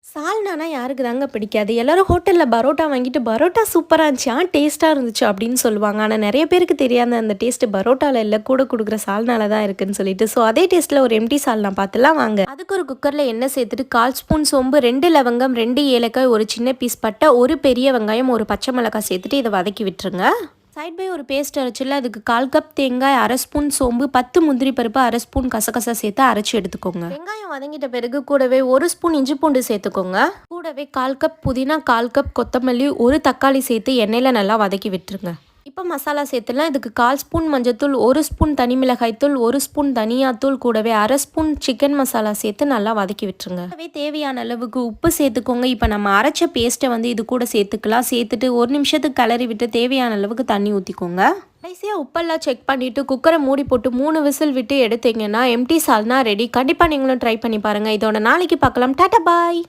சால்னானா யாருக்கு தாங்க பிடிக்காது? எல்லாரும் ஹோட்டல்ல பரோட்டா வாங்கிட்டு, "பரோட்டா சூப்பரா இருந்துச்சு. டேஸ்ட்டா இருந்துச்சு" அப்படின்னு சொல்லுவாங்க. ஆனா நெறைய பேருக்கு தெரியாத அந்த டேஸ்ட் பரோட்டால இல்ல, கூட குடுக்குற சால்னால தான் இருக்குன்னு சொல்லிட்டு. ஸோ அதே டேஸ்ட்ல ஒரு எம்ப்டி சால்னா பார்த்துலாம் வாங்க. அதுக்கு ஒரு குக்கர்ல எண்ணெய் சேர்த்துட்டு 1/4 ஸ்பூன் சோம்பு, 2 லவங்கம், 2 ஏலக்காய், ஒரு சின்ன பீஸ் பட்டை, ஒரு பெரிய வெங்காயம், ஒரு பச்சை மிளகாய் சேர்த்துட்டு இத வதக்கி விட்டுருங்க. சைட் பை ஒரு பேஸ்ட் அரைச்சில அதுக்கு 1/4 கப் தேங்காய், 1/2 ஸ்பூன் சோம்பு, 10 முந்திரி பருப்பு, 1/2 ஸ்பூன் கசகசா சேர்த்து அரைச்சி எடுத்துக்கோங்க. வெங்காயம் வதங்கிட்ட பிறகு கூடவே 1 ஸ்பூன் இஞ்சி பூண்டு சேர்த்துக்கோங்க. கூடவே 1/4 கப் புதினா, 1/4 கப் கொத்தமல்லி, ஒரு தக்காளி சேர்த்து எண்ணெயில் நல்லா வதக்கி விட்டுருங்க. இப்போ மசாலா சேர்த்துலாம். இதுக்கு 1/4 ஸ்பூன் மஞ்சத்தூள், 1 ஸ்பூன் தனி மிளகாய்த்தூள், 1 ஸ்பூன் தனியாத்தூள், கூடவே 1/2 ஸ்பூன் சிக்கன் மசாலா சேர்த்து நல்லா வதக்கி விட்டுருங்க. கூடவே தேவையான அளவுக்கு உப்பு சேர்த்துக்கோங்க. இப்போ நம்ம அரைச்ச பேஸ்ட்டை இது கூட சேர்த்துக்கலாம். சேர்த்துட்டு 1 நிமிஷத்துக்கு கிளறி விட்டு தேவையான அளவுக்கு தண்ணி ஊற்றிக்கோங்க. கடைசியாக உப்பெல்லாம் செக் பண்ணிவிட்டு குக்கரை மூடி போட்டு 3 விசில் விட்டு எடுத்தீங்கன்னா எம்டி சால்னா ரெடி. கண்டிப்பாக நீங்களும் ட்ரை பண்ணி பாருங்கள். இதோட நாளைக்கு பார்க்கலாம். டாட்டா பாய்.